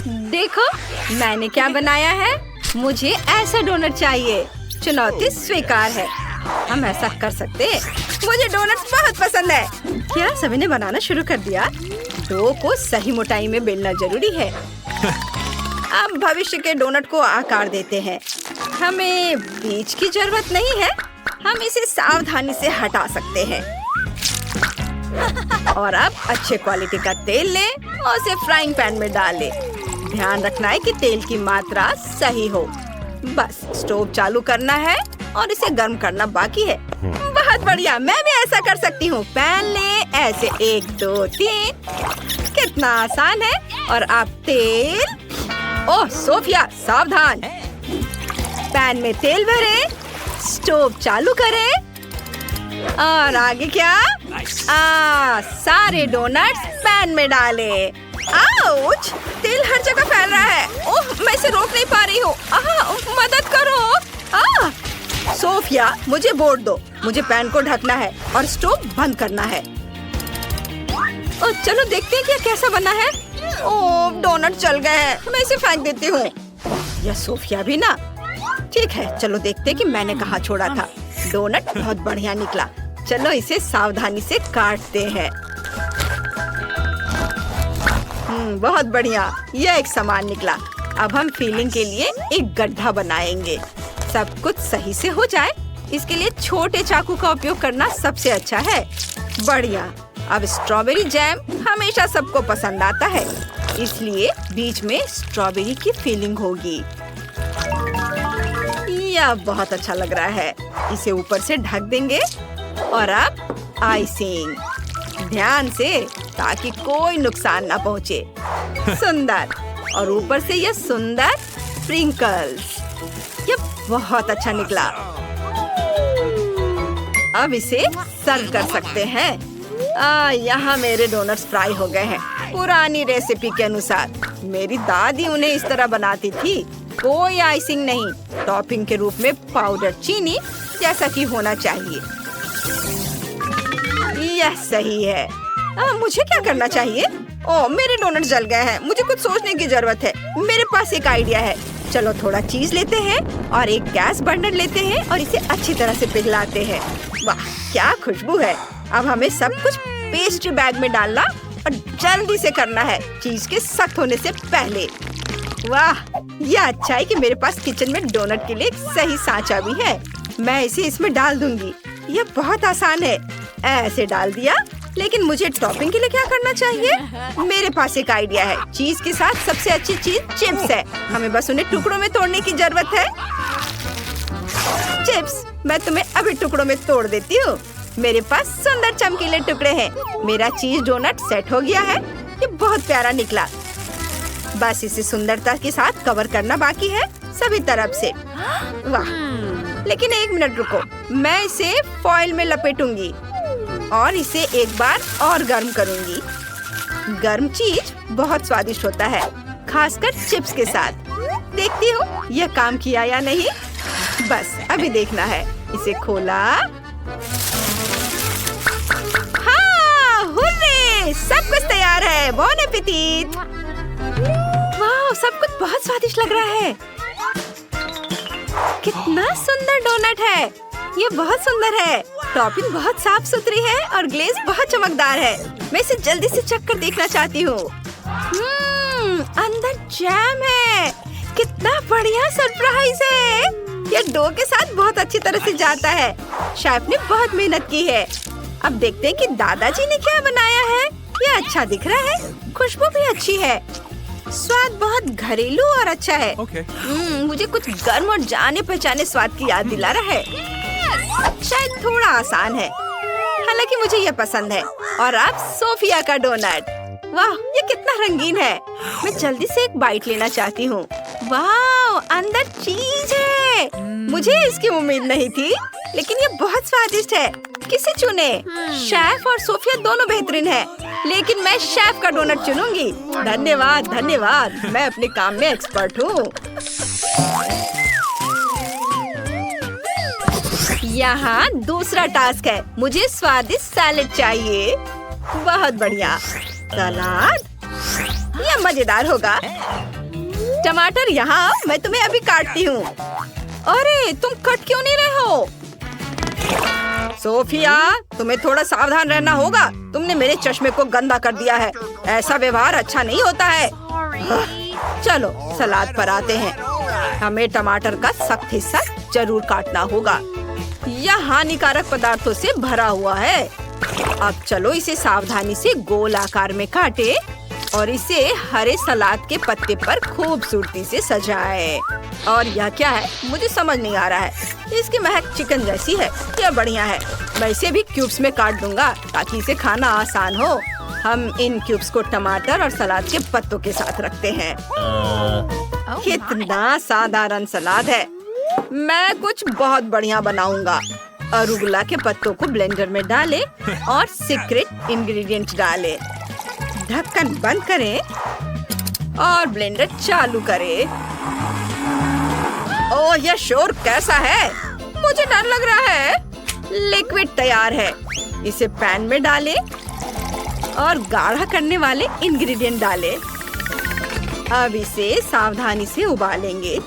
देखो मैंने क्या बनाया है। मुझे ऐसा डोनट चाहिए। चुनौती स्वीकार है। हम ऐसा कर सकते हैं। मुझे डोनट्स बहुत पसंद है। क्या सभी ने बनाना शुरू कर दिया? डो को सही मोटाई में बेलना जरूरी है। अब भविष्य के डोनट को आकार देते हैं। हमें बीज की जरूरत नहीं है। हम इसे सावधानी से हटा सकते हैं। और अब अच्छे क्वालिटी का तेल लें और उसे फ्राइंग पैन में डाल लें। ध्यान रखना है कि तेल की मात्रा सही हो। बस स्टोव चालू करना है और इसे गर्म करना बाकी है। बहुत बढ़िया, मैं भी ऐसा कर सकती हूँ। पैन लें, ऐसे 1 2 3। कितना आसान है। और आप तेल। ओह सोफिया, सावधान। पैन में तेल भरें, स्टोव चालू करें और आगे क्या? सारे डोनट्स पैन में डालें। आउच! तेल हर जगह फैल रहा है। ओह, मैं इसे रोक नहीं पा रही हूँ। मदद करो। सोफिया, मुझे बोर्ड दो। मुझे पैन को ढकना है और स्टोव बंद करना है। चलो देखते हैं क्या कैसा बना है। ओह, डोनट जल गए हैं। मैं इसे फेंक देती हूँ। यह सोफिया भी ना। ठीक है, चलो देखते हैं कि मैंने कहाँ छोड़ा था। डोनट बहुत बढ़िया निकला। चलो इसे सावधानी से काटते हैं। बहुत बढ़िया, यह एक समान निकला। अब हम फिलिंग के लिए एक गड्ढा बनाएंगे। सब कुछ सही से हो जाए, इसके लिए छोटे चाकू का उपयोग करना सबसे अच्छा है। बढ़िया। अब स्ट्रॉबेरी जैम हमेशा सबको पसंद आता है, इसलिए बीच में स्ट्रॉबेरी की फिलिंग होगी। यह बहुत अच्छा लग रहा है। इसे ऊपर से ढक देंगे और अब आइसिंग। ध्यान से, ताकि कोई नुकसान ना पहुँचे। सुंदर। और ऊपर से यह सुंदर स्प्रिंकल्स। यह बहुत अच्छा निकला। अब इसे सर्व कर सकते हैं। यहाँ मेरे डोनट्स फ्राई हो गए हैं, पुरानी रेसिपी के अनुसार। मेरी दादी उन्हें इस तरह बनाती थी। कोई आइसिंग नहीं, टॉपिंग के रूप में पाउडर चीनी जैसा कि होना चाहिए। यह सही है। मुझे क्या करना चाहिए? ओह, मेरे डोनट जल गए हैं। मुझे कुछ सोचने की जरूरत है। मेरे पास एक आइडिया है। चलो थोड़ा चीज लेते हैं और एक गैस बर्नर लेते हैं और इसे अच्छी तरह से पिघलाते हैं। वाह, क्या खुशबू है। अब हमें सब कुछ पेस्ट्री बैग में डालना और जल्दी से करना है, चीज के सख्त होने से पहले। वाह, यह अच्छा है कि मेरे पास किचन में डोनट के लिए एक सही सांचा भी है। मैं इसे इसमें डाल दूंगी। यह बहुत आसान है। ऐसे डाल दिया। लेकिन मुझे टॉपिंग के लिए क्या करना चाहिए? मेरे पास एक आइडिया है। चीज के साथ सबसे अच्छी चीज चिप्स है। हमें बस उन्हें टुकड़ों में तोड़ने की जरूरत है। चिप्स, मैं तुम्हें अभी टुकड़ों में तोड़ देती हूँ। मेरे पास सुंदर चमकीले टुकड़े हैं। मेरा चीज डोनट सेट हो गया है। ये बहुत प्यारा निकला। बस इसे सुंदरता के साथ कवर करना बाकी है, सभी तरफ से। वाह, लेकिन 1 मिनट रुको। मैं इसे फॉइल में लपेटूंगी और इसे एक बार और गर्म करूंगी। गर्म चीज बहुत स्वादिष्ट होता है, खासकर चिप्स के साथ। देखती हूँ यह काम किया या नहीं। बस अभी देखना है। इसे खोला। हाँ, हुर्रे! सब कुछ तैयार है। बॉन एपेटिट! वाह, सब कुछ बहुत स्वादिष्ट लग रहा है। कितना सुंदर डोनट है। ये बहुत सुंदर है। टॉपिंग बहुत साफ सुथरी है और ग्लेज बहुत चमकदार है। मैं इसे जल्दी से चख कर देखना चाहती हूँ। अंदर जैम है। कितना बढ़िया सरप्राइज है। यह डो के साथ बहुत अच्छी तरह से जाता है। शेफ ने बहुत मेहनत की है। अब देखते हैं कि दादाजी ने क्या बनाया है। यह अच्छा दिख रहा है। खुशबू भी अच्छी है। स्वाद बहुत घरेलू और अच्छा है। मुझे कुछ गर्म और जाने पहचाने स्वाद की याद दिला रहा है। शायद थोड़ा आसान है, हालांकि मुझे यह पसंद है। और अब सोफिया का डोनट। वाह, ये कितना रंगीन है। मैं जल्दी से एक बाइट लेना चाहती हूँ। वाह, अंदर चीज है। मुझे इसकी उम्मीद नहीं थी, लेकिन ये बहुत स्वादिष्ट है। किसे चुने? शेफ और सोफिया दोनों बेहतरीन है, लेकिन मैं शेफ का डोनट चुनूंगी। धन्यवाद, धन्यवाद। मैं अपने काम में एक्सपर्ट हूँ। यहाँ दूसरा टास्क है। मुझे स्वादिष्ट सैलेड चाहिए। बहुत बढ़िया। सलाद, यह मजेदार होगा। टमाटर यहाँ, मैं तुम्हें अभी काटती हूँ। अरे तुम कट क्यों नहीं रहे हो? सोफिया, तुम्हें थोड़ा सावधान रहना होगा। तुमने मेरे चश्मे को गंदा कर दिया है। ऐसा व्यवहार अच्छा नहीं होता है। चलो सलाद पर आते हैं। हमें टमाटर का सख्त हिस्सा जरूर काटना होगा। यह हानिकारक पदार्थों से भरा हुआ है। अब चलो इसे सावधानी से गोल आकार में काटे और इसे हरे सलाद के पत्ते पर खूबसूरती से सजाए। और यह क्या है, मुझे समझ नहीं आ रहा है। इसकी महक चिकन जैसी है। यह बढ़िया है। मैं इसे भी क्यूब्स में काट दूंगा ताकि इसे खाना आसान हो। हम इन क्यूब्स को टमाटर और सलाद के पत्तों के साथ रखते हैं। कितना साधारण सलाद है। मैं कुछ बहुत बढ़िया बनाऊंगा। अरुगुला के पत्तों को ब्लेंडर में डालें और सीक्रेट इंग्रेडिएंट डालें। ढक्कन बंद करें और ब्लेंडर चालू करें। ओह, यह शोर कैसा है? मुझे डर लग रहा है। लिक्विड तैयार है। इसे पैन में डालें और गाढ़ा करने वाले इंग्रेडिएंट डालें। अब इसे सावधानी से उबालेंगे।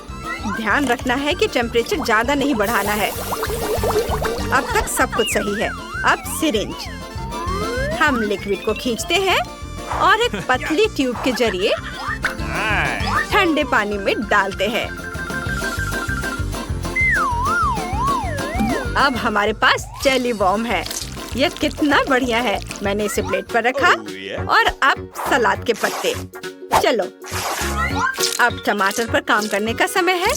ध्यान रखना है कि टेम्परेचर ज्यादा नहीं बढ़ाना है। अब तक सब कुछ सही है। अब सिरिंज। हम लिक्विड को खींचते हैं और एक पतली ट्यूब के जरिए ठंडे पानी में डालते हैं। अब हमारे पास जेली बॉम्ब है। यह कितना बढ़िया है। मैंने इसे प्लेट पर रखा और अब सलाद के पत्ते। चलो अब टमाटर पर काम करने का समय है।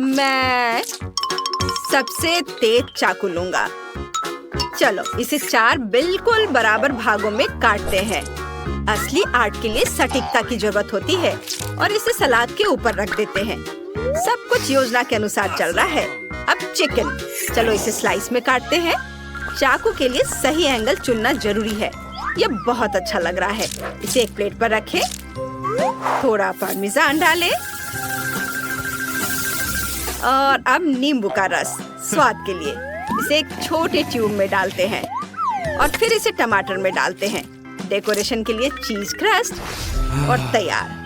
मैं सबसे तेज चाकू लूंगा। चलो इसे 4 बिल्कुल बराबर भागों में काटते हैं। असली आर्ट के लिए सटीकता की जरूरत होती है और इसे सलाद के ऊपर रख देते हैं। सब कुछ योजना के अनुसार चल रहा है। अब चिकन। चलो इसे स्लाइस में काटते हैं। चाकू के लिए सही एंगल चुनना जरूरी है। यह बहुत अच्छा लग रहा है। इसे एक प्लेट पर रखें। थोड़ा पार्मेजान डालें और अब नींबू का रस स्वाद के लिए। इसे एक छोटे ट्यूब में डालते हैं और फिर इसे टमाटर में डालते हैं। डेकोरेशन के लिए चीज क्रस्ट और तैयार।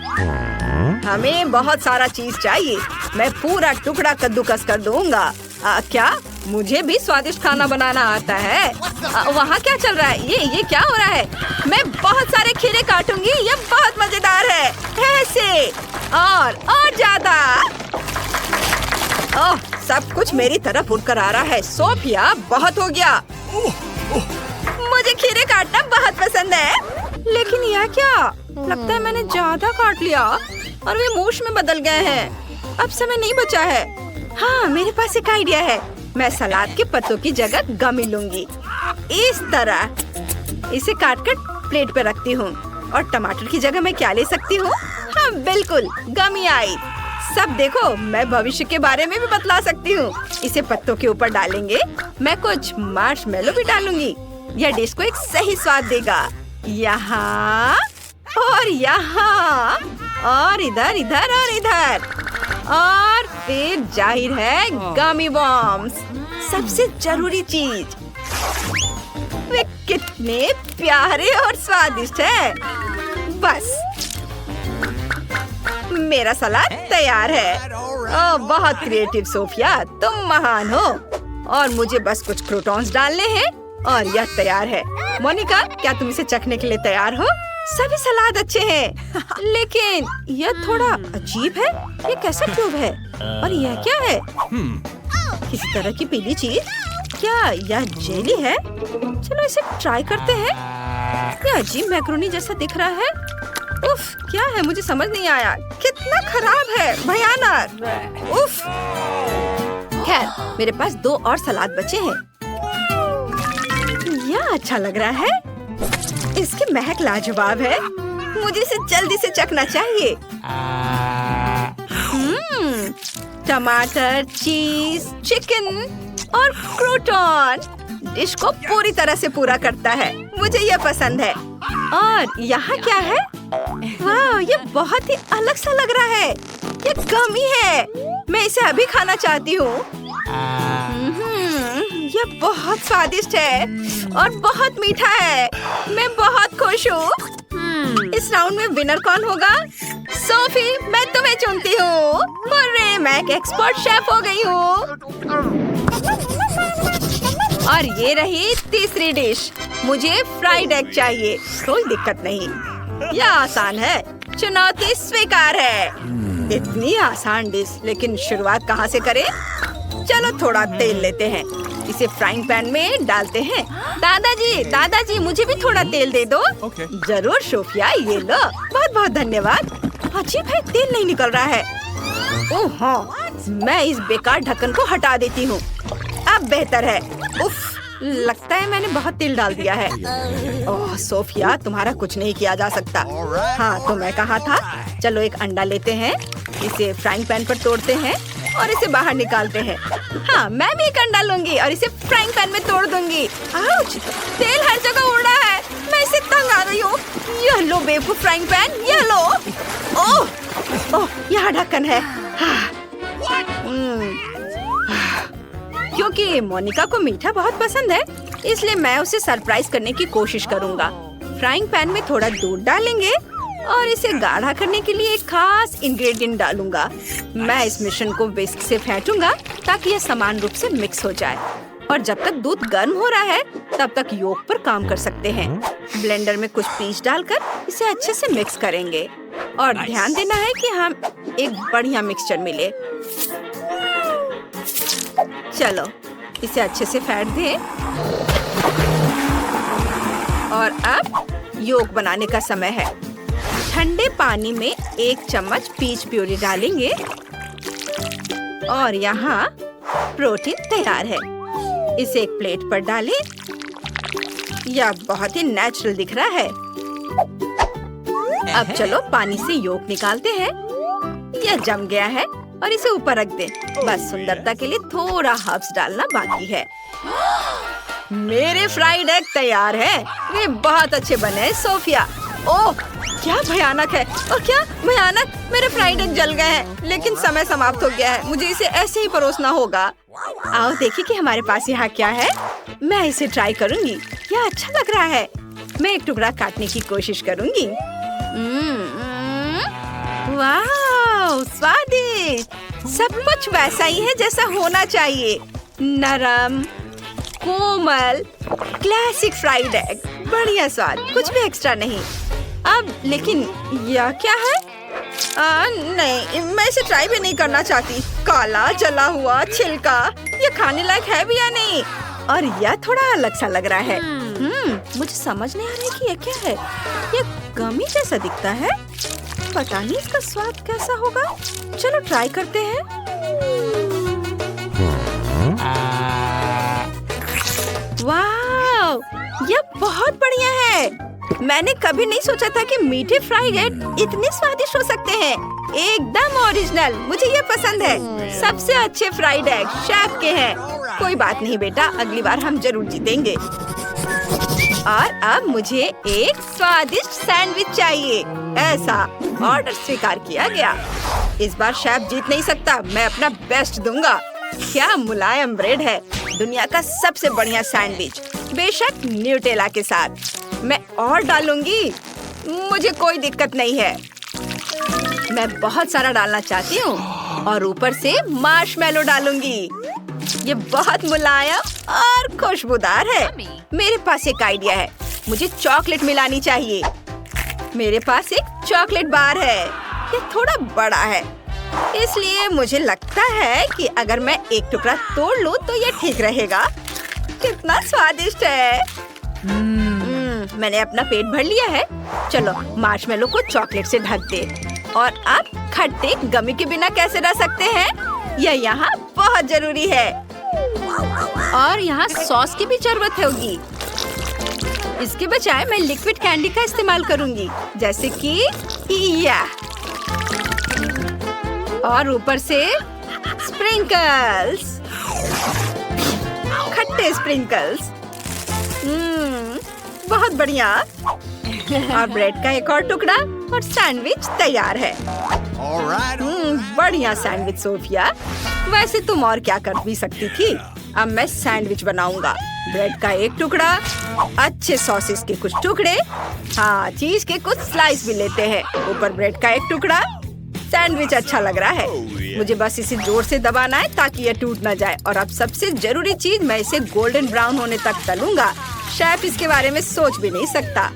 हमें बहुत सारा चीज चाहिए। मैं पूरा टुकड़ा कद्दूकस कर दूंगा। क्या मुझे भी स्वादिष्ट खाना बनाना आता है? वहाँ क्या चल रहा है? ये क्या हो रहा है? मैं बहुत सारे खीरे काटूंगी। ये बहुत मजेदार है। ऐसे और ज्यादा। ओह, सब कुछ मेरी तरफ उड़कर आ रहा है। सोफिया, बहुत हो गया। मुझे खीरे काटना बहुत पसंद है। लेकिन यह क्या? लगता है मैंने ज्यादा काट लिया और वे मूछ में बदल गए हैं। अब समय नहीं बचा है। हाँ, मेरे पास एक आइडिया है। मैं सलाद के पत्तों की जगह गमी लूंगी। इस तरह इसे काटकर प्लेट पे रखती हूँ। और टमाटर की जगह मैं क्या ले सकती हूँ? हाँ बिल्कुल, गमी आई। सब देखो, मैं भविष्य के बारे में भी बतला सकती हूँ। इसे पत्तों के ऊपर डालेंगे। मैं कुछ मार्शमेलो भी डालूंगी। यह डिश को एक सही स्वाद देगा। यहाँ और यहाँ और इधर इधर और इधर और फिर जाहिर है गमी बॉम्ब्स। सबसे जरूरी चीज। वे कितने प्यारे और स्वादिष्ट है। बस मेरा सलाद तैयार है। ओह, बहुत क्रिएटिव सोफिया, तुम महान हो। और मुझे बस कुछ क्रूटॉन्स डालने हैं और यह तैयार है। मोनिका, क्या तुम इसे चखने के लिए तैयार हो? सभी सलाद अच्छे हैं, लेकिन यह थोड़ा अजीब है। ये कैसा ट्यूब है? और यह क्या है? किसी तरह की पीली चीज। क्या यह जेली है? चलो इसे ट्राई करते हैं। यह अजीब मैक्रोनी जैसा दिख रहा है। उफ, क्या है? मुझे समझ नहीं आया। कितना खराब है, भयानक। उफ। खैर, मेरे पास 2 और सलाद बचे हैं। यह अच्छा लग रहा है। इसकी महक लाजवाब है। मुझे इसे जल्दी से चखना चाहिए। टमाटर, चीज, चिकन और क्रूटॉन डिश को पूरी तरह से पूरा करता है। मुझे यह पसंद है। और यहाँ क्या है? वाह, ये बहुत ही अलग सा लग रहा है। ये गमी है। मैं इसे अभी खाना चाहती हूँ। यह बहुत स्वादिष्ट है और बहुत मीठा है। मैं बहुत खुश हूँ। इस राउंड में विनर कौन होगा? सोफी, मैं तुम्हें चुनती हूँ। अरे मैं एक एक्सपर्ट शेफ हो गई हूँ। और ये रही तीसरी डिश। मुझे फ्राइड एग चाहिए। कोई दिक्कत नहीं, यह आसान है। चुनौती स्वीकार है। इतनी आसान डिश, लेकिन शुरुआत कहाँ से करें? चलो थोड़ा तेल लेते हैं, इसे फ्राइंग पैन में डालते हैं। दादाजी मुझे भी थोड़ा तेल दे दो। जरूर सोफिया, ये लो। बहुत बहुत धन्यवाद। अजीब है, तेल नहीं निकल रहा है। ओह हाँ, मैं इस बेकार ढक्कन को हटा देती हूँ। अब बेहतर है। उफ, लगता है मैंने बहुत तेल डाल दिया है। ओह सोफिया, तुम्हारा कुछ नहीं किया जा सकता। हाँ तो मैं कहा था। चलो एक अंडा लेते हैं, इसे फ्राइंग पैन पर तोड़ते हैं और इसे बाहर निकालते हैं। हाँ, मैं भी एक अंडा लूंगी और इसे फ्राइंग पैन में तोड़ दूंगी। आउच! तेल हर जगह उड़ रहा है। मैं इसे तंग आ गई हूँ। यह लो बेवकूफ फ्राइंग पैन, यह लो। ओह, यहाँ ढक्कन है। क्योंकि मोनिका को मीठा बहुत पसंद है, इसलिए मैं उसे सरप्राइज करने की कोशिश करूंगा। फ्राइंग पैन में थोड़ा दूध डालेंगे और इसे गाढ़ा करने के लिए एक खास इंग्रेडिएंट डालूंगा। मैं इस मिश्रण को विस्क से फेंटूंगा ताकि यह समान रूप से मिक्स हो जाए। और जब तक दूध गर्म हो रहा है, तब तक योग पर काम कर सकते हैं। ब्लेंडर में कुछ पीस डालकर इसे अच्छे से मिक्स करेंगे। और ध्यान देना है कि हम एक बढ़िया मिक्सचर मिले। चलो इसे अच्छे से फेंट दें। और अब योग बनाने का समय है। ठंडे पानी में 1 चम्मच पीच प्यूरी डालेंगे और यहाँ प्रोटीन तैयार है। इसे एक प्लेट पर डालें। यह बहुत ही नेचुरल दिख रहा है। अब चलो पानी से योग निकालते हैं। यह जम गया है और इसे ऊपर रख दें। बस सुंदरता के लिए थोड़ा हर्ब्स डालना बाकी है। मेरे फ्राइड एग तैयार है। वे बहुत अच्छे बने हैं सोफिया। ओह क्या भयानक है। और क्या भयानक, मेरे फ्राइड एग जल गए हैं। लेकिन समय समाप्त हो गया है, मुझे इसे ऐसे ही परोसना होगा। आओ देखिए कि हमारे पास यहाँ क्या है। मैं इसे ट्राई करूँगी। यह अच्छा लग रहा है। मैं एक टुकड़ा काटने की कोशिश करूँगी। वाह, स्वादिष्ट। सब कुछ वैसा ही है जैसा होना चाहिए। नरम, कोमल, क्लासिक फ्राइड एग। बढ़िया स्वाद, कुछ भी एक्स्ट्रा नहीं। अब लेकिन यह क्या है? नहीं, मैं इसे ट्राई भी नहीं करना चाहती। काला जला हुआ छिलका, ये खाने लायक है भी या नहीं? और यह थोड़ा अलग सा लग रहा है। मुझे समझ नहीं आ रहा कि यह क्या है। यह गमी जैसा दिखता है। पता नहीं इसका स्वाद कैसा होगा। चलो ट्राई करते हैं। वाह, यह बहुत बढ़िया है। मैंने कभी नहीं सोचा था कि मीठे फ्राइड एग इतने स्वादिष्ट हो सकते हैं। एकदम ओरिजिनल, मुझे ये पसंद है। सबसे अच्छे फ्राइड एग शेफ के हैं। कोई बात नहीं बेटा, अगली बार हम जरूर जीतेंगे। और अब मुझे एक स्वादिष्ट सैंडविच चाहिए। ऐसा ऑर्डर स्वीकार किया गया। इस बार शेफ जीत नहीं सकता, मैं अपना बेस्ट दूंगा। क्या मुलायम ब्रेड है। दुनिया का सबसे बढ़िया सैंडविच, बेशक न्यूटेला के साथ। मैं और डालूंगी, मुझे कोई दिक्कत नहीं है। मैं बहुत सारा डालना चाहती हूँ और ऊपर से मार्शमेलो डालूंगी। ये बहुत मुलायम और खुशबूदार है। मेरे पास एक आइडिया है। मुझे चॉकलेट मिलानी चाहिए। मेरे पास एक चॉकलेट बार है। ये थोड़ा बड़ा है, इसलिए मुझे लगता है कि अगर मैं एक टुकड़ा तोड़ लूं तो ये ठीक रहेगा। कितना स्वादिष्ट है। मैंने अपना पेट भर लिया है। चलो मार्शमेलो को चॉकलेट से ढक दे। और अब खट्टे गमी के बिना कैसे रह सकते हैं? यह यहाँ बहुत जरूरी है। और यहाँ सॉस की भी जरूरत होगी। इसके बजाय मैं लिक्विड कैंडी का इस्तेमाल करूंगी, जैसे कि यह। और ऊपर से स्प्रिंकल्स, खट्टे स्प्रिंकल्स। बहुत बढ़िया। और ब्रेड का एक और टुकड़ा और सैंडविच तैयार है। बढ़िया सैंडविच सोफिया। वैसे तुम और क्या कर भी सकती थी। अब मैं सैंडविच बनाऊंगा। ब्रेड का एक टुकड़ा, अच्छे सॉसेस के कुछ टुकड़े, हाँ चीज के कुछ स्लाइस भी लेते हैं। ऊपर ब्रेड का एक टुकड़ा सैंडविच अच्छा लग रहा है। मुझे बस इसे जोर से दबाना है ताकि ये टूट ना जाए। और अब सबसे जरूरी चीज, मैं इसे गोल्डन ब्राउन होने तक तलूंगा। शेफ इसके बारे में सोच भी नहीं सकता।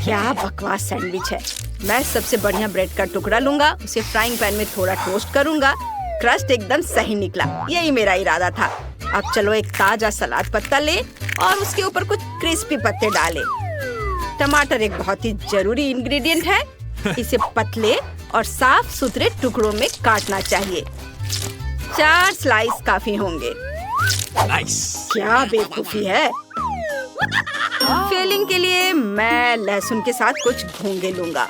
क्या बकवास सैंडविच है। मैं सबसे बढ़िया ब्रेड का टुकड़ा लूंगा, उसे फ्राइंग पैन में थोड़ा टोस्ट करूंगा। क्रस्ट एकदम सही निकला, यही मेरा इरादा था। अब चलो एक ताजा सलाद पत्ता ले और उसके ऊपर कुछ क्रिस्पी पत्ते डाले। टमाटर एक बहुत ही जरूरी इंग्रेडिएंट है। इसे पतले और साफ सुथरे टुकड़ों में काटना चाहिए। 4 स्लाइस काफी होंगे। क्या बेवकूफी है। फिलिंग के लिए मैं लहसुन के साथ कुछ घोंगे लूंगा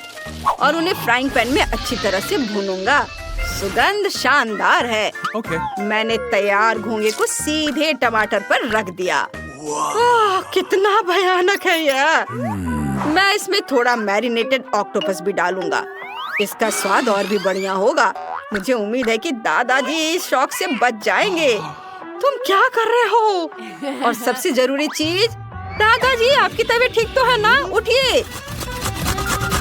और उन्हें फ्राइंग पैन में अच्छी तरह से भूनूंगा। सुगंध शानदार है। मैंने तैयार घोंगे को सीधे टमाटर पर रख दिया। कितना भयानक है यह। मैं इसमें थोड़ा मैरिनेटेड ऑक्टोपस भी डालूंगा। इसका स्वाद और भी बढ़िया होगा। मुझे उम्मीद है कि दादाजी इस शौक से बच जाएंगे। तुम क्या कर रहे हो? और सबसे जरूरी चीज, दादाजी आपकी तबीयत ठीक तो है ना? उठिए।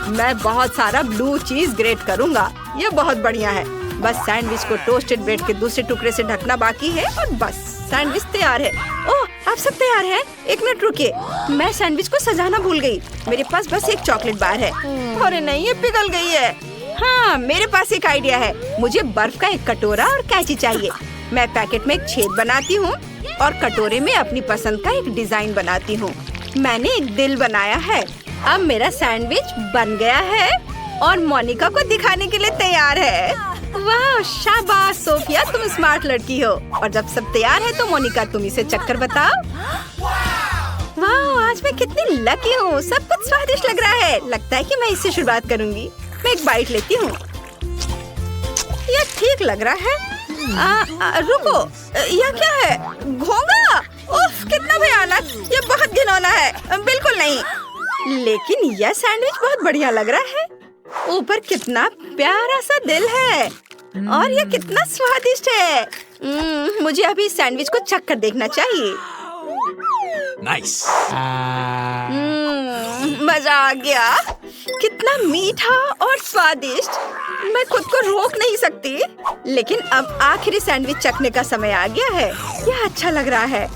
मैं बहुत सारा ब्लू चीज ग्रेट करूंगा। ये बहुत बढ़िया है। बस सैंडविच को टोस्टेड ब्रेड के दूसरे टुकड़े से ढकना बाकी है और बस सैंडविच तैयार है। ओह, आप सब तैयार हैं? 1 मिनट रुकिए, मैं सैंडविच को सजाना भूल गई। मेरे पास बस एक चॉकलेट बार है। अरे नहीं, ये पिघल गई है। हाँ, मेरे पास एक आइडिया है। मुझे बर्फ का एक कटोरा और कैंची चाहिए। मैं पैकेट में एक छेद बनाती हूँ और कटोरे में अपनी पसंद का एक डिजाइन बनाती हूँ। मैंने एक दिल बनाया है। अब मेरा सैंडविच बन गया है और मोनिका को दिखाने के लिए तैयार है। वाह, शाबाश सोफिया, तुम स्मार्ट लड़की हो। और जब सब तैयार है तो मोनिका, तुम इसे चक्कर बताओ। वाह, आज मैं कितनी लकी हूँ। सब कुछ स्वादिष्ट लग रहा है। लगता है कि मैं इससे शुरुआत करूँगी। मैं एक बाइट लेती हूँ। यह ठीक लग रहा है। रुको, यह क्या है? घोंगा? उफ, कितना भयानक। यह बहुत घिनौना है। बिल्कुल नहीं। लेकिन यह सैंडविच बहुत बढ़िया लग रहा है। ऊपर कितना प्यारा सा दिल है और यह कितना स्वादिष्ट है। मुझे अभी सैंडविच को चखकर देखना चाहिए। नाइस। मजा आ गया। कितना मीठा और स्वादिष्ट। मैं खुद को रोक नहीं सकती। लेकिन अब आखिरी सैंडविच चखने का समय आ गया है। यह अच्छा लग रहा है।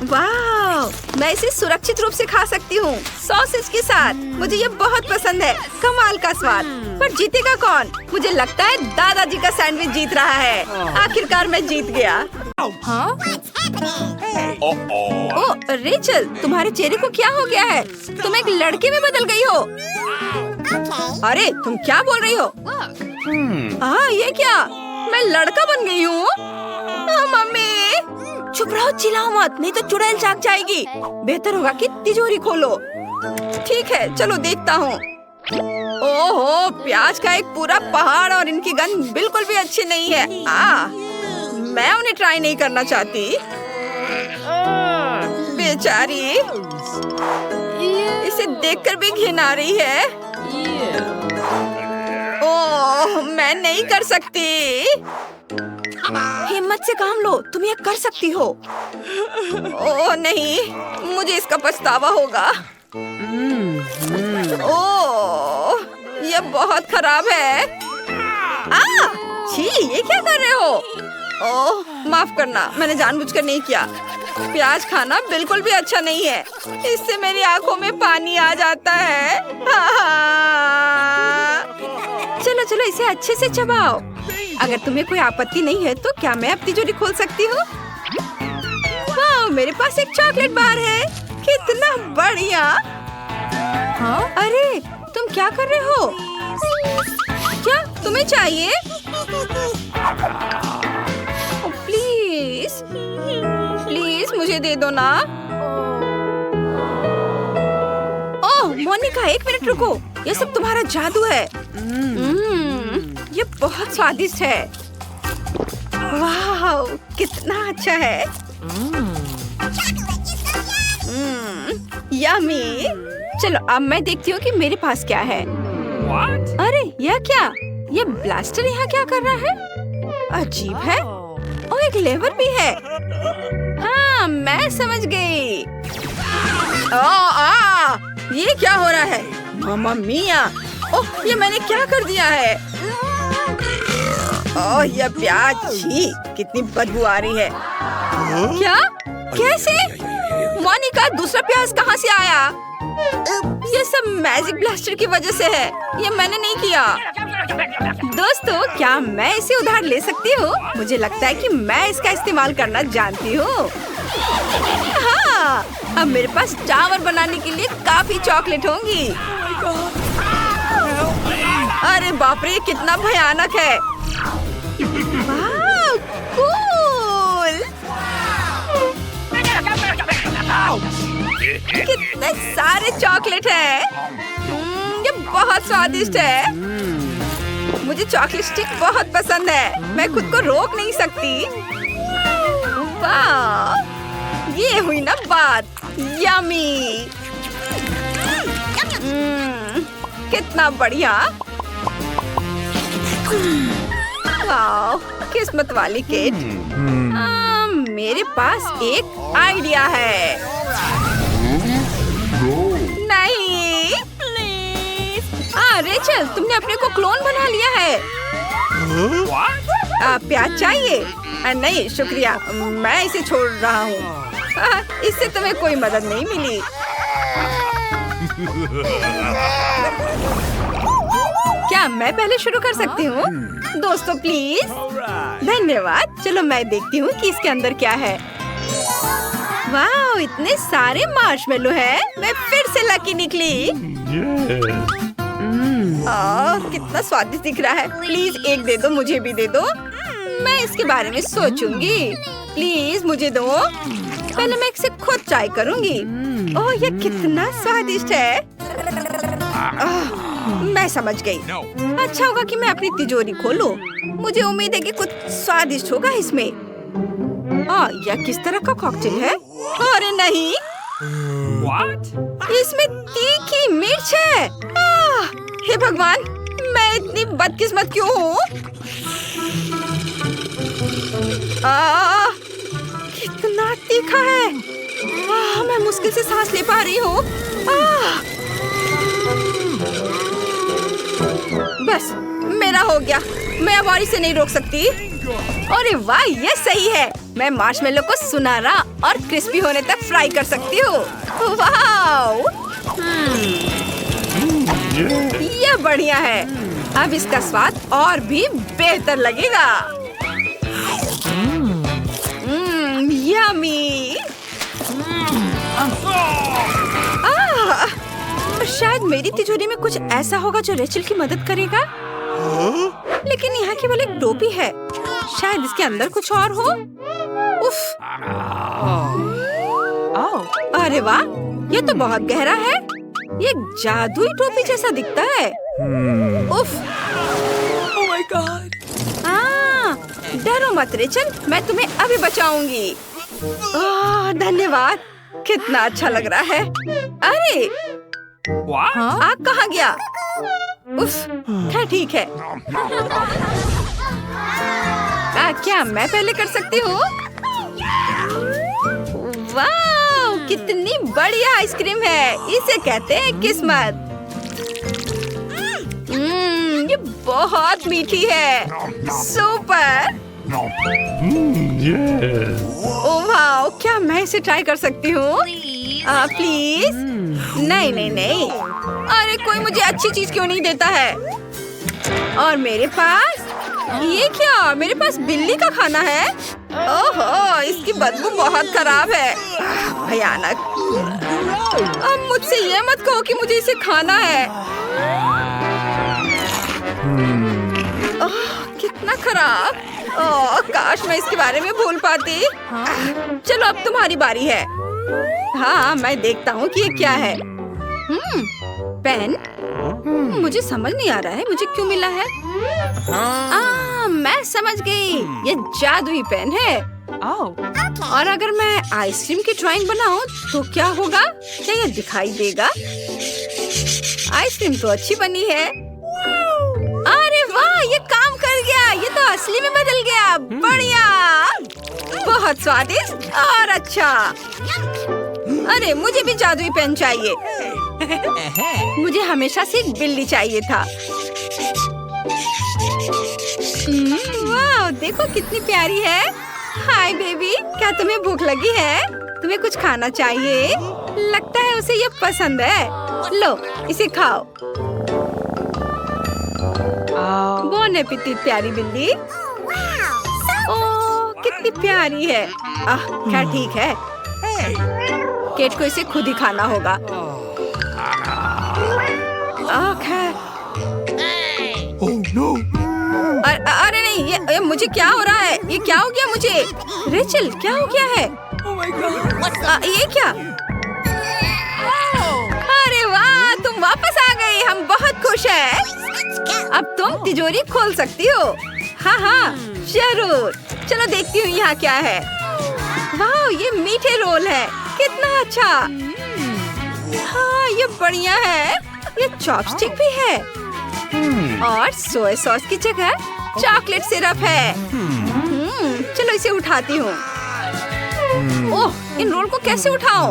वाह, मैं इसे सुरक्षित रूप से खा सकती हूँ, सॉसेज के साथ। मुझे ये बहुत पसंद है। कमाल का स्वाद। पर जीतेगा कौन? मुझे लगता है दादाजी का सैंडविच जीत रहा है। आखिरकार मैं जीत गया। हाँ? ओ रेचल, तुम्हारे चेहरे को क्या हो गया है? तुम एक लड़के में बदल गई हो। अरे तुम क्या बोल रही हो? हाँ, ये क्या? मैं लड़का बन गई हूँ। मम्मी, चुप रहो, चिल्लाओ मत, नहीं तो चुड़ैल जाग जाएगी। बेहतर होगा कि तिजोरी खोलो। ठीक है, चलो देखता हूँ। ओहो, प्याज का एक पूरा पहाड़ और इनकी गंध बिल्कुल भी अच्छी नहीं है। मैं उन्हें ट्राई नहीं करना चाहती। बेचारी, इसे देखकर भी घिन आ रही है। ओह, मैं नहीं कर सकती। हिम्मत से काम लो, तुम ये कर सकती हो। ओह नहीं, मुझे इसका पछतावा होगा। ओह, ये बहुत खराब है। छी, ये क्या कर रहे हो? ओह, माफ करना, मैंने जानबूझकर नहीं किया। प्याज खाना बिल्कुल भी अच्छा नहीं है। इससे मेरी आंखों में पानी आ जाता है। चलो चलो, इसे अच्छे से चबाओ। अगर तुम्हें कोई आपत्ति नहीं है तो क्या मैं अब तिजोरी खोल सकती हूँ? वाह, मेरे पास एक चॉकलेट बार है। कितना बढ़िया। हाँ? अरे तुम क्या कर रहे हो? क्या तुम्हें चाहिए? प्लीज प्लीज मुझे दे दो ना। ओह मोनिका, 1 मिनट रुको। ये सब तुम्हारा जादू है। ये बहुत स्वादिष्ट है। वाह, कितना अच्छा है। यम्मी। चलो अब मैं देखती हूँ कि मेरे पास क्या है। अरे यह क्या? ये ब्लास्टर यहाँ क्या कर रहा है? अजीब है। और एक लेवर भी है। हाँ, मैं समझ गई। ये क्या हो रहा है? मामा मिया, ओह, ये मैंने क्या कर दिया है? ओह ये प्याज, छी, कितनी बदबू आ रही है। क्या? कैसे? मोनिका, दूसरा प्याज कहाँ से आया? ये सब मैजिक ब्लास्टर की वजह से है, ये मैंने नहीं किया। दोस्तों, क्या मैं इसे उधार ले सकती हूँ? मुझे लगता है कि मैं इसका इस्तेमाल करना जानती हूँ। हाँ, अब मेरे पास टावर बनाने के लिए काफी चॉकलेट होंगी। अरे बाप रे, कितना भयानक है। वाह, कूल। कितने सारे चॉकलेट हैं। ये बहुत स्वादिष्ट है। मुझे चॉकलेट स्टिक बहुत पसंद है, मैं खुद को रोक नहीं सकती। वाह, ये हुई ना बात, यम्मी। कितना बढ़िया। वाह, किस्मत वाली केट। मेरे पास एक आइडिया है। नहीं, रेचल, तुमने अपने को क्लोन बना लिया है। प्याज चाहिए? नहीं शुक्रिया, मैं इसे छोड़ रहा हूँ। इससे तुम्हें कोई मदद नहीं मिली। क्या मैं पहले शुरू कर सकती हूँ? दोस्तों प्लीज। धन्यवाद। चलो मैं देखती हूँ कि इसके अंदर क्या है। वाह, इतने सारे मार्शमेलो हैं। मैं फिर से लकी निकली। कितना स्वादिष्ट दिख रहा है। प्लीज एक दे दो, मुझे भी दे दो। मैं इसके बारे में सोचूंगी। प्लीज मुझे दो। पहले मैं इसे खुद ट्राई करूंगी। ओह, ये कितना स्वादिष्ट है। मैं समझ गई। अच्छा होगा कि मैं अपनी तिजोरी खोलूं। मुझे उम्मीद है कि कुछ स्वादिष्ट होगा इसमें। यह किस तरह का कॉकटेल है? अरे नहीं, इसमें तीखी मिर्च है। हे भगवान, मैं इतनी बदकिस्मत क्यों हूँ? कितना तीखा है। मैं मुश्किल से सांस ले पा रही हूँ। बस, मेरा हो गया। मैं अब और इसे नहीं रोक सकती। अरे वाह, ये सही है। मैं मार्शमेलो को सुनहरा और क्रिस्पी होने तक फ्राई कर सकती हूँ। वाह, ये बढ़िया है। अब इसका स्वाद और भी बेहतर लगेगा। यम्मी। शायद मेरी तिजोरी में कुछ ऐसा होगा जो रेचल की मदद करेगा। लेकिन यहाँ केवल एक टोपी है। शायद इसके अंदर कुछ और हो। उफ। अरे वाह, ये तो बहुत गहरा है। ये जादुई टोपी जैसा दिखता है। उफ। Oh my God! डरो मत रेचल, मैं तुम्हें अभी बचाऊंगी। धन्यवाद। कितना अच्छा लग रहा है। अरे आग कहाँ गया? उफ, खैर ठीक है। क्या मैं पहले कर सकती हूँ? वाह, कितनी बढ़िया आइसक्रीम है। इसे कहते हैं किस्मत। ये बहुत मीठी है। सुपर। ओह वाह, क्या मैं इसे ट्राई कर सकती हूँ? प्लीज। नहीं नहीं नहीं। अरे कोई मुझे अच्छी चीज क्यों नहीं देता है? और मेरे पास ये क्या? मेरे पास बिल्ली का खाना है। ओहो, इसकी बदबू बहुत खराब है। भयानक। अब मुझसे ये मत कहो कि मुझे इसे खाना है। कितना खराब। काश मैं इसके बारे में भूल पाती। चलो अब तुम्हारी बारी है। हाँ, मैं देखता हूँ कि ये क्या है। पेन। मुझे समझ नहीं आ रहा है मुझे क्यों मिला है। मैं समझ गई, ये जादुई पेन है। और अगर मैं आइसक्रीम की ड्राइंग बनाऊं तो क्या होगा? क्या ये दिखाई देगा? आइसक्रीम तो अच्छी बनी है। अरे वाह, ये काम कर गया। ये तो असली में बदल गया। बढ़िया, बहुत स्वादिष्ट और अच्छा। अरे मुझे भी जादुई पेन चाहिए। मुझे हमेशा से एक बिल्ली चाहिए था। वाह, देखो कितनी प्यारी है। हाय बेबी, क्या तुम्हें भूख लगी है? तुम्हें कुछ खाना चाहिए? लगता है उसे ये पसंद है। लो, इसे खाओ। बॉन एपेटिट प्यारी बिल्ली। ओह, कितनी प्यारी है। क्या ठीक है। केट को इसे खुद ही खाना होगा। Oh no! अरे नहीं, ये मुझे क्या हो रहा है? ये क्या हो गया मुझे? रेचल, क्या हो गया है? Oh my God! ये क्या? अरे वाह, तुम वापस आ गई। हम बहुत खुश हैं। अब तुम तिजोरी खोल सकती हो। हाँ हाँ, जरूर। चलो देखती हूँ यहाँ क्या है। वाह, ये मीठे रोल है। कितना अच्छा। हाँ, ये बढ़िया है। ये चॉपस्टिक भी है और सोया सॉस की जगह चॉकलेट सिरप है। चलो इसे उठाती हूँ। ओह, इन रोल को कैसे उठाऊं?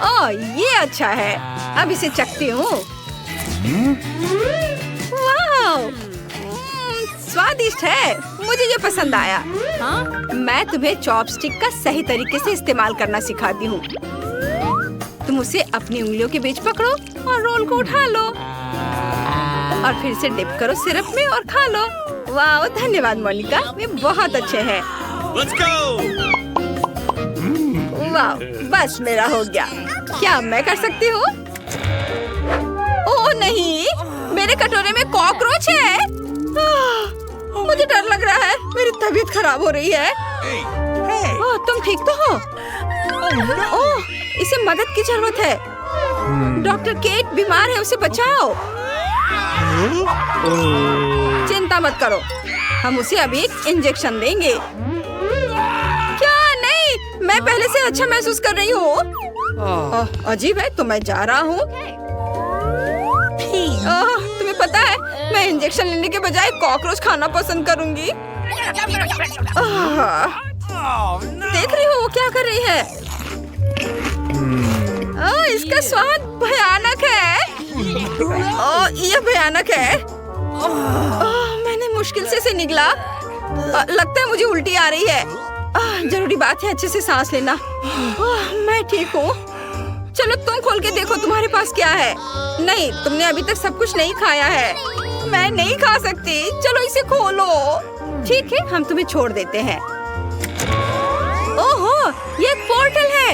ओह, ये अच्छा है। अब इसे चखती हूँ। वाह, स्वादिष्ट है। मुझे ये पसंद आया। मैं तुम्हें चॉपस्टिक का सही तरीके से इस्तेमाल करना सिखाती हूँ। तुम उसे अपनी उंगलियों के बीच पकड़ो और रोल को उठा लो और फिर से डिप करो सिरप में और खा लो। वाह, धन्यवाद मोनिका, वे बहुत अच्छे हैं। Let's go! वाह, बस मेरा हो गया। क्या मैं कर सकती हूँ? ओह नहीं, मेरे कटोरे में कॉकरोच है। मुझे डर लग रहा है। मेरी तबीयत खराब हो रही है। ओह, तुम ठीक तो हो? ओह, इसे मदद की जरूरत है। डॉक्टर केट बीमार है, उसे बचाओ। चिंता मत करो, हम उसे अभी एक इंजेक्शन देंगे। क्या नहीं, मैं पहले से अच्छा महसूस कर रही हूँ। अजीब है, तो मैं जा रहा हूँ। तुम्हें पता है, मैं इंजेक्शन लेने के बजाय कॉकरोच खाना पसंद करूँगी। देख रही हो वो क्या कर रही है? इसका स्वाद भयानक है। ये भयानक है। मैंने मुश्किल से इसे निगला। लगता है मुझे उल्टी आ रही है। जरूरी बात है अच्छे से सांस लेना। मैं ठीक हूँ। चलो तुम खोल के देखो तुम्हारे पास क्या है। नहीं, तुमने अभी तक सब कुछ नहीं खाया है। मैं नहीं खा सकती। चलो इसे खोलो। ठीक है, हम तुम्हें छोड़ देते हैं। ओहो, ये एक पोर्टल है।